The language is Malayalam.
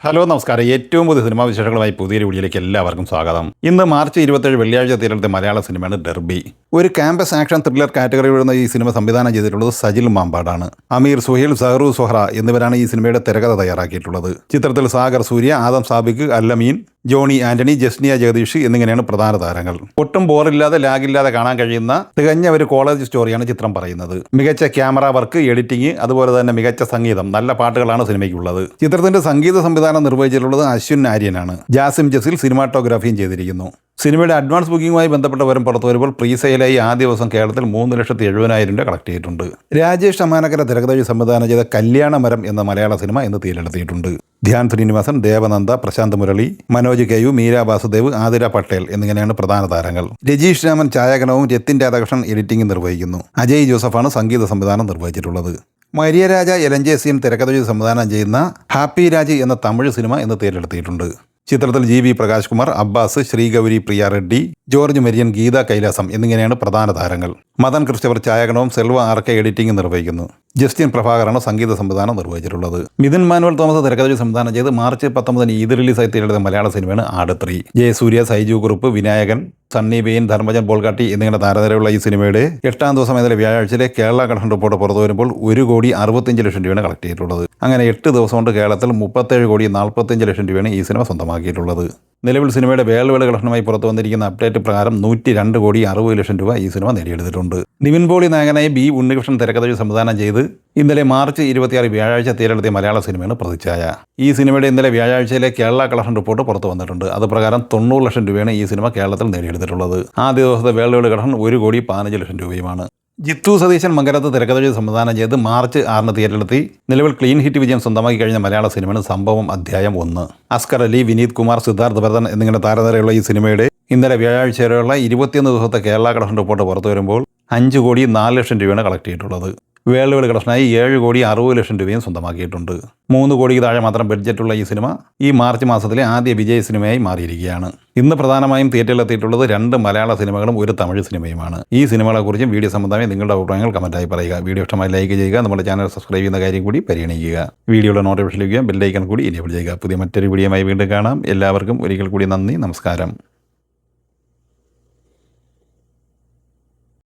ഹലോ നമസ്കാരം. ഏറ്റവും പുതിയ സിനിമാ വിശേഷങ്ങളുമായി പുതിയൊരു വീഡിയോയിലേക്ക് എല്ലാവർക്കും സ്വാഗതം. ഇന്ന് മാർച്ച് 27 വെള്ളിയാഴ്ച തിയേറ്ററിലെ മലയാള സിനിമയാണ് ഡെർബി. ഒരു ക്യാമ്പസ് ആക്ഷൻ ത്രില്ലർ കാറ്റഗറി വരുന്ന ഈ സിനിമ സംവിധാനം ചെയ്തിട്ടുള്ളത് സജിൽ മാമ്പാടാണ്. അമീർ സുഹൈൽ, സഹറു സൊഹ്റ എന്നിവരാണ് ഈ സിനിമയുടെ തിരക്കഥ തയ്യാറാക്കിയിട്ടുള്ളത്. ചിത്രത്തിൽ സാഗർ സൂര്യ, ആദം സാബിക്ക്, അല്ലമീൻ, ജോണി ആന്റണി, ജസ്നിയ ജഗദീഷ് എന്നിങ്ങനെയാണ് പ്രധാന താരങ്ങൾ. ഒട്ടും ബോറില്ലാതെ ലാഗില്ലാതെ കാണാൻ കഴിയുന്ന തികഞ്ഞ ഒരു കോളേജ് സ്റ്റോറിയാണ് ചിത്രം പറയുന്നത്. മികച്ച ക്യാമറ വർക്ക്, എഡിറ്റിംഗ്, അതുപോലെ തന്നെ മികച്ച സംഗീതം, നല്ല പാട്ടുകളാണ് സിനിമയ്ക്കുള്ളത്. ചിത്രത്തിന്റെ സംഗീത സംവിധാനം നിർവഹിച്ചിട്ടുള്ളത് അശ്വിൻ ആര്യനാണ്. ജാസിം ജസീൽ സിനിമാറ്റോഗ്രാഫിയും ചെയ്തിരിക്കുന്നു. സിനിമയുടെ അഡ്വാൻസ് ബുക്കിംഗുമായി ബന്ധപ്പെട്ട വരും പുറത്തു വരുമ്പോൾ പ്രീ സെയിലായി ആദ്യ ദിവസം കേരളത്തിൽ 3,70,000 രൂപ കളക്ട് ചെയ്തിട്ടുണ്ട്. രാജേഷ് അമാനക്കര തിരക്കഥ സംവിധാനം ചെയ്ത കല്യാണമരം എന്ന മലയാള സിനിമ ഇന്ന് തിയേറ്ററിലെത്തിയിട്ടുണ്ട്. ധ്യാൻ ശ്രീനിവാസൻ, ദേവനന്ദ, പ്രശാന്ത് മുരളി, മനോജ് കെയു, മീര വാസുദേവ്, ആതിര പട്ടേൽ എന്നിങ്ങനെയാണ് പ്രധാന താരങ്ങൾ. രജീഷ് രാമൻ ഛായാഗ്രഹണവും രത്തിൻ രാധാകൃഷ്ണൻ എഡിറ്റിംഗും നിർവഹിക്കുന്നു. അജയ് ജോസഫാണ് സംഗീത സംവിധാനം നിർവഹിച്ചിട്ടുള്ളത്. മരിയ രാജ എലഞ്ചേസിയൻ തിരക്കഥ സംവിധാനം ചെയ്യുന്ന ഹാപ്പി രാജ് എന്ന തമിഴ് സിനിമ ഇന്ന് തിയേറ്ററിലെത്തിയിട്ടുണ്ട്. ചിത്രത്തിൽ ജി വി പ്രകാശ് കുമാർ, അബ്ബാസ്, ശ്രീഗൗരി പ്രിയ റെഡ്ഡി, ജോർജ് മരിയൻ, ഗീത കൈലാസം എന്നിങ്ങനെയാണ് പ്രധാന താരങ്ങൾ. മദൻ ക്രിസ്റ്റഫർ ഛായാഗ്രഹണവും സെൽവ ആർ കെ എഡിറ്റിംഗ് നിർവഹിക്കുന്നു. ജസ്റ്റിൻ പ്രഭാകറാണ് സംഗീത സംവിധാനം നിർവഹിച്ചിട്ടുള്ളത്. മിഥുൻ മാനുവൽ തോമസ് തിരക്കഥ സംവിധാനം ചെയ്ത് മാർച്ച് 19 ഈദ് റിലീസായി തിയേറ്ററിലെ മലയാള സിനിമയാണ് ആട് 3. ജയസൂര്യ, സൈജു കുറുപ്പ്, വിനായകൻ, സണ്ണി ബെയിൻ, ധർമ്മജൻ ബോൾഗാട്ടി എന്നിങ്ങനെ താരനിരയുള്ള ഈ സിനിമയുടെ 8ാം ദിവസം ഇന്നലെ വ്യാഴാഴ്ചയിലെ കേരള കളക്ഷൻ റിപ്പോർട്ട് പുറത്തു വരുമ്പോൾ 1,65,00,000 രൂപയാണ് കളക്ട് ചെയ്തിട്ടുള്ളത്. അങ്ങനെ 8 ദിവസം കൊണ്ട് കേരളത്തിൽ 37,45,00,000 രൂപയാണ് ഈ സിനിമ സ്വന്തമാക്കിയിട്ടുള്ളത്. നിലവിൽ സിനിമയുടെ വേൾഡ് കളക്ഷനുമായി പുറത്തു വന്നിരിക്കുന്ന അപ്ഡേറ്റ് പ്രകാരം 102,60,00,000 രൂപ ഈ സിനിമ നേടിയെടുത്തിട്ടുണ്ട്. നിവിൻ പോളി നായകനായി ബി ഉണ്ണികൃഷ്ണൻ തിരക്കഥ സംവിധാനം ചെയ്ത് ഇന്നലെ മാർച്ച് 26 വ്യാഴാഴ്ച തിയേറ്ററിലെത്തിയ മലയാള സിനിമയാണ് പ്രതിച്ഛായ. ഈ സിനിമയുടെ ഇന്നലെ വ്യാഴാഴ്ചയിലെ കേരള കളക്ഷൻ റിപ്പോർട്ട് പുറത്തു വന്നിട്ടുണ്ട്. അത് പ്രകാരം 90 ലക്ഷം രൂപയാണ് ഈ സിനിമ കേരളത്തിൽ നേടിയെടുത്തിട്ടുള്ളത്. ആദ്യ ദിവസത്തെ വേൾഡ് കളക്ഷൻ 1,15,00,000 രൂപയുമാണ്. ജിത്തു സതീശൻ മംഗലത്ത് തിരക്കഥ സംവിധാനം ചെയ്ത് മാർച്ച് 6 തിയേറ്ററിലെത്തി നിലവിൽ ക്ലീൻ ഹിറ്റ് വിജയം സ്വന്തമാക്കി കഴിഞ്ഞ മലയാള സിനിമയാണ് സംഭവം അധ്യായം 1. അസ്കർ അലി, വിനീത് കുമാർ, സിദ്ധാർത്ഥ് ഭരതൻ എന്നിങ്ങനെ താരനിരയുള്ള ഈ സിനിമയുടെ ഇന്നലെ വ്യാഴാഴ്ച വരെയുള്ള 21 ദിവസത്തെ കേരള കളക്ഷൻ റിപ്പോർട്ട് പുറത്തു വരുമ്പോൾ 5,04,00,000 രൂപയാണ് കളക്ട് ചെയ്തിട്ടുള്ളത്. വേൾഡ് കളക്ഷനായി 7,60,00,000 രൂപയും സ്വന്തമാക്കിയിട്ടുണ്ട്. 3 കോടിക്ക് താഴെ മാത്രം ബഡ്ജറ്റുള്ള ഈ സിനിമ ഈ മാർച്ച് മാസത്തിലെ ആദ്യ വിജയ സിനിമയായി മാറിയിരിക്കുകയാണ്. ഇന്ന് പ്രധാനമായും തിയേറ്ററിലെത്തിയിട്ടുള്ളത് 2 മലയാള സിനിമകളും 1 തമിഴ് സിനിമയുമാണ്. ഈ സിനിമകളെക്കുറിച്ചും വീഡിയോ സംബന്ധമായി നിങ്ങളുടെ അഭിപ്രായങ്ങൾ കമൻറ്റായി പറയുക. വീഡിയോ ഇഷ്ടമായി ലൈക്ക് ചെയ്യുക. നമ്മുടെ ചാനൽ സബ്സ്ക്രൈബ് ചെയ്യുന്ന കാര്യം കൂടി പരിഗണിക്കുക. വീഡിയോയുടെ നോട്ടിഫിക്കേഷൻ ലഭിക്കുക, ബെല്ലൈക്കൺ കൂടി എനേബിൾ ചെയ്യുക. പുതിയ മറ്റൊരു വീഡിയോയുമായി വീണ്ടും കാണാം. എല്ലാവർക്കും ഒരിക്കൽ കൂടി നന്ദി, നമസ്കാരം.